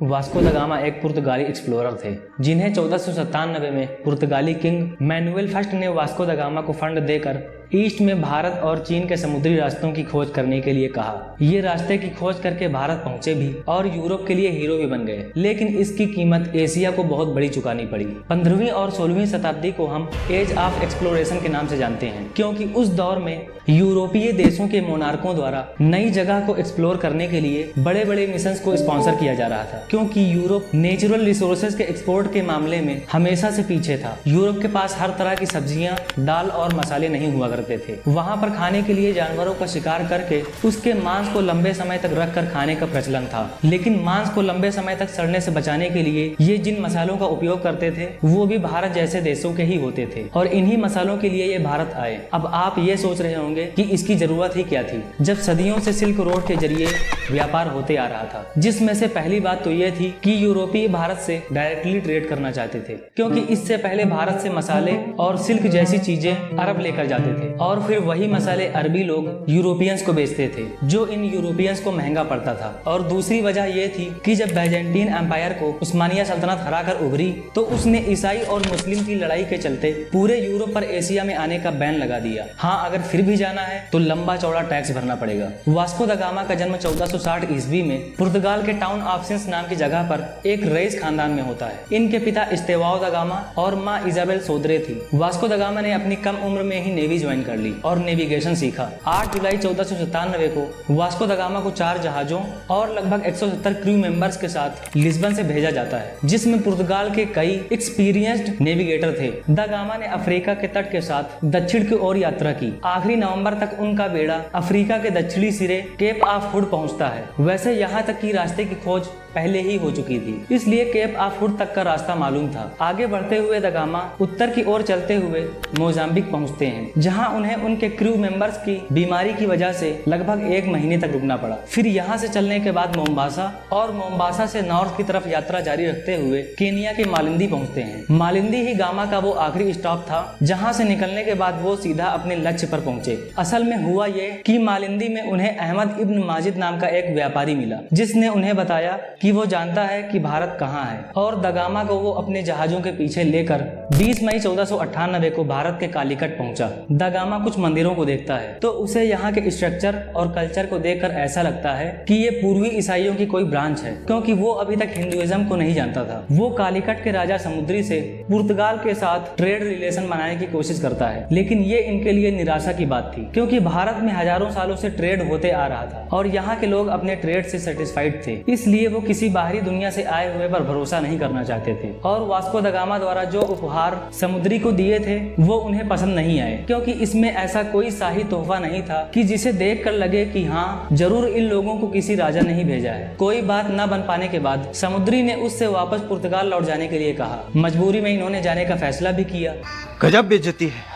Vasco दा gamma एक पुर्तगाली एक्सप्लोरर थे जिन्हें 1497 में पुर्तगाली किंग मैनुएल फर्स्ट ने वास्को दा गामा को फंड देकर ईस्ट में भारत और चीन के समुद्री रास्तों की खोज करने के लिए कहा। ये रास्ते की खोज करके भारत पहुंचे भी और यूरोप के लिए हीरो भी बन गए, लेकिन इसकी कीमत एशिया को बहुत बड़ी चुकानी पड़ी। 15वीं और 16वीं शताब्दी को हम एज ऑफ एक्सप्लोरेशन के नाम से जानते हैं, क्योंकि उस दौर में यूरोपीय देशों के मोनार्कों द्वारा नई जगह को एक्सप्लोर करने के लिए बड़े बड़े मिशन को स्पॉन्सर किया जा रहा था, क्योंकि यूरोप नेचुरल रिसोर्सेज के एक्सपोर्ट के मामले में हमेशा से पीछे था। यूरोप के पास हर तरह की सब्जियां, दाल और मसाले नहीं हुआ करते थे। वहां पर खाने के लिए जानवरों का शिकार करके उसके मांस को लंबे समय तक रखकर खाने का प्रचलन था, लेकिन मांस को लंबे समय तक सड़ने से बचाने के लिए ये जिन मसालों का उपयोग करते थे वो भी भारत जैसे देशों के ही होते थे, और इन्हीं मसालों के लिए ये भारत आए। अब आप ये सोच रहे होंगे कि इसकी जरूरत ही क्या थी, जब सदियों से सिल्क रोड के जरिए व्यापार होते आ रहा था, जिसमें से पहली बात तो ये थी कि यूरोपीय भारत से डायरेक्टली ट्रेड करना चाहते थे, क्योंकि इससे पहले भारत से मसाले और सिल्क जैसी चीजें अरब लेकर जाते थे और फिर वही मसाले अरबी लोग यूरोपियंस को बेचते थे, जो इन यूरोपियंस को महंगा पड़ता था। और दूसरी वजह ये थी कि जब बैजेंटीन एम्पायर को उस्मानिया सल्तनत हराकर उभरी तो उसने ईसाई और मुस्लिम की लड़ाई के चलते पूरे यूरोप पर एशिया में आने का बैन लगा दिया। हाँ, अगर फिर भी जाना है तो लंबा चौड़ा टैक्स भरना पड़ेगा। वास्को दा गामा का जन्म 1460 ईस्वी में पुर्तगाल के टाउन ऑफ सिंस नाम की जगह पर एक रईस खानदान में होता है। इनके पिता इस्तेवाओ दा गामा और माँ इजाबेल सोदरे थी। वास्को दा गामा ने अपनी कम उम्र में ही नेवी ज्वाइन कर ली और नेविगेशन सीखा। 8 जुलाई 1497 को वास्को दा गामा को 4 जहाजों और लगभग 170 क्रू मेंबर्स के साथ लिस्बन से भेजा जाता है, जिसमें पुर्तगाल के कई एक्सपीरियंस्ड नेविगेटर थे। दा गामा ने अफ्रीका के तट के साथ दक्षिण की ओर यात्रा की। आखिरी नवंबर तक उनका बेड़ा अफ्रीका के दक्षिणी सिरे केप ऑफ हुड पहुंचता है। वैसे यहाँ तक की रास्ते की खोज पहले ही हो चुकी थी, इसलिए केप ऑफ हुड तक का रास्ता मालूम था। आगे बढ़ते हुए दा गामा उत्तर की ओर चलते हुए मोजाम्बिक पहुंचते हैं, जहां उन्हें उनके क्रू मेंबर्स की बीमारी की वजह से लगभग 1 महीने तक रुकना पड़ा। फिर यहां से चलने के बाद मोम्बासा और मोम्बासा से नॉर्थ की तरफ यात्रा जारी रखते हुए केनिया के मालिंदी पहुंचते हैं। मालिंदी ही गामा का वो आखिरी स्टॉप था, जहां से निकलने के बाद वो सीधा अपने लक्ष्य पर पहुंचे। असल में हुआ ये कि मालिंदी में उन्हें अहमद इब्न माजिद नाम का एक व्यापारी मिला, जिसने उन्हें बताया कि वो जानता है कि भारत कहाँ है, और दा गामा को वो अपने जहाजों के पीछे लेकर 20 मई 1498 को भारत के कालीकट पहुंचा। दा गामा कुछ मंदिरों को देखता है तो उसे यहाँ के स्ट्रक्चर और कल्चर को देखकर ऐसा लगता है कि ये पूर्वी ईसाइयों की कोई ब्रांच है, क्योंकि वो अभी तक हिंदुइज्म को नहीं जानता था। वो कालीकट के राजा समुद्री से पुर्तगाल के साथ ट्रेड रिलेशन बनाने की कोशिश करता है, लेकिन ये इनके लिए निराशा की बात थी, क्योंकि भारत में हजारों सालों से ट्रेड होते आ रहा था और यहाँ के लोग अपने ट्रेड से सेटिस्फाइड थे, इसलिए वो किसी बाहरी दुनिया से आए हुए पर भरोसा नहीं करना चाहते थे। और वास्को दा गामा द्वारा जो उपहार समुद्री को दिए थे वो उन्हें पसंद नहीं आए, क्योंकि इसमें ऐसा कोई शाही तोहफा नहीं था कि जिसे देखकर लगे कि हाँ, जरूर इन लोगों को किसी राजा ने ही भेजा है। कोई बात न बन पाने के बाद समुद्री ने उससे वापस पुर्तगाल लौट जाने के लिए कहा। मजबूरी में इन्होंने जाने का फैसला भी किया। गजब बेइज्जती है।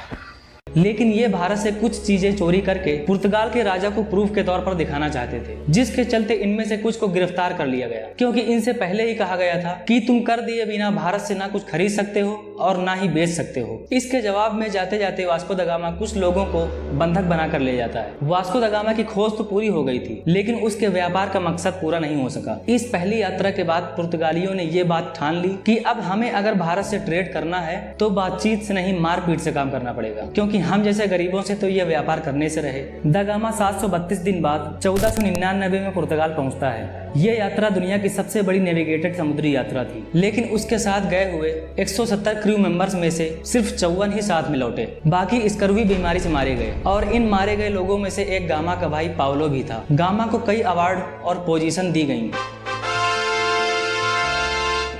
लेकिन ये भारत से कुछ चीजें चोरी करके पुर्तगाल के राजा को प्रूफ के तौर पर दिखाना चाहते थे, जिसके चलते इनमें से कुछ को गिरफ्तार कर लिया गया, क्योंकि इनसे पहले ही कहा गया था कि तुम कर दिए बिना भारत से ना कुछ खरीद सकते हो और ना ही बेच सकते हो। इसके जवाब में जाते जाते वास्को दा गामा कुछ लोगों को बंधक बनाकर ले जाता है। वास्को दा गामा की खोज तो पूरी हो गई थी, लेकिन उसके व्यापार का मकसद पूरा नहीं हो सका। इस पहली यात्रा के बाद पुर्तगालियों ने ये बात ठान ली कि अब हमें अगर भारत से ट्रेड करना है तो बातचीत से नहीं, मारपीट से काम करना पड़ेगा, क्योंकि हम जैसे गरीबों से तो ये व्यापार करने से रहे। दा गामा 732 दिन बाद 1499 में पुर्तगाल पहुंचता है। ये यात्रा दुनिया की सबसे बड़ी नेविगेटेड समुद्री यात्रा थी, लेकिन उसके साथ गए हुए 170 क्रू मेंबर्स में से सिर्फ 54 ही साथ में लौटे। बाकी स्कर्वी बीमारी से मारे गए, और इन मारे गए लोगों में से एक गामा का भाई पावलो भी था। गामा को कई अवार्ड और पोजीशन दी गई।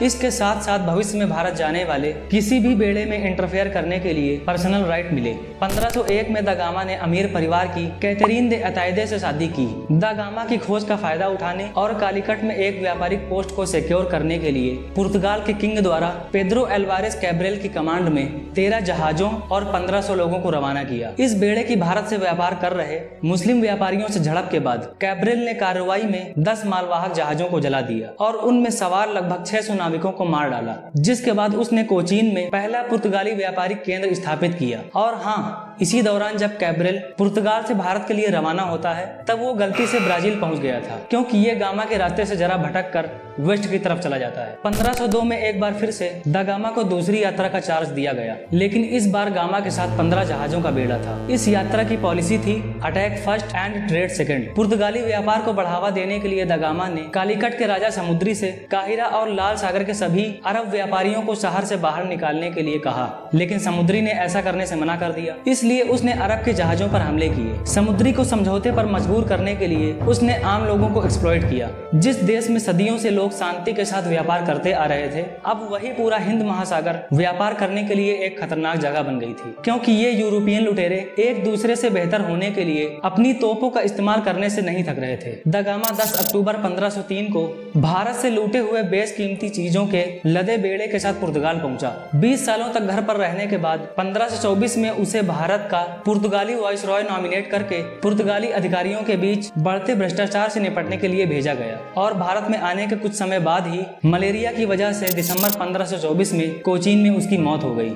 इसके साथ साथ भविष्य में भारत जाने वाले किसी भी बेड़े में इंटरफेयर करने के लिए पर्सनल राइट मिले। 1501 में दा गामा ने अमीर परिवार की कैथरीन दे अतायदे से शादी की। दा गामा की खोज का फायदा उठाने और कालीकट में एक व्यापारिक पोस्ट को सिक्योर करने के लिए पुर्तगाल के किंग द्वारा पेड्रो एल्वारेस कैब्रेल की कमांड में 13 जहाजों और 1500 लोगों को रवाना किया। इस बेड़े की भारत से व्यापार कर रहे मुस्लिम व्यापारियों से झड़प के बाद कैब्रेल ने कार्रवाई में 10 मालवाहक जहाजों को जला दिया और उनमें सवार लगभग 600 नाविकों को मार डाला, जिसके बाद उसने कोचीन में पहला पुर्तगाली व्यापारिक केंद्र स्थापित किया। और हाँ, इसी दौरान जब कैब्रल पुर्तगाल से भारत के लिए रवाना होता है तब वो गलती से ब्राजील पहुंच गया था, क्योंकि ये गामा के रास्ते से जरा भटक कर वेस्ट की तरफ चला जाता है। 1502 में एक बार फिर से दा गामा को दूसरी यात्रा का चार्ज दिया गया, लेकिन इस बार गामा के साथ 15 जहाजों का बेड़ा था। इस यात्रा की पॉलिसी थी attack first and trade second. पुर्तगाली व्यापार को बढ़ावा देने के लिए दा गामा ने कालीकट के राजा समुद्री से काहिरा और लाल सागर के सभी अरब व्यापारियों को शहर से बाहर निकालने के लिए कहा, लेकिन समुद्री ने ऐसा करने से मना कर दिया। इसलिए उसने अरब के जहाजों पर हमले किए। समुद्री को समझौते पर मजबूर करने के लिए उसने आम लोगों को एक्सप्लॉइट किया। जिस देश में सदियों से लोग शांति के साथ व्यापार करते आ रहे थे, अब वही पूरा हिंद महासागर व्यापार करने के लिए एक खतरनाक जगह बन गई थी, क्योंकि ये यूरोपियन लुटेरे एक दूसरे से बेहतर होने के लिए अपनी तोपों का इस्तेमाल करने से नहीं थक रहे थे। दा गामा 10 अक्टूबर 1503 को भारत से लूटे हुए बेशकीमती चीजों के लदे बेड़े के साथ पुर्तगाल पहुंचा। 20 सालों तक घर पर रहने के बाद 1524 में उसे भारत का पुर्तगाली वाइसरॉय नॉमिनेट करके पुर्तगाली अधिकारियों के बीच बढ़ते भ्रष्टाचार से निपटने के लिए भेजा गया, और भारत में आने के कुछ समय बाद ही मलेरिया की वजह से दिसंबर 1524 में कोचीन में उसकी मौत हो गई।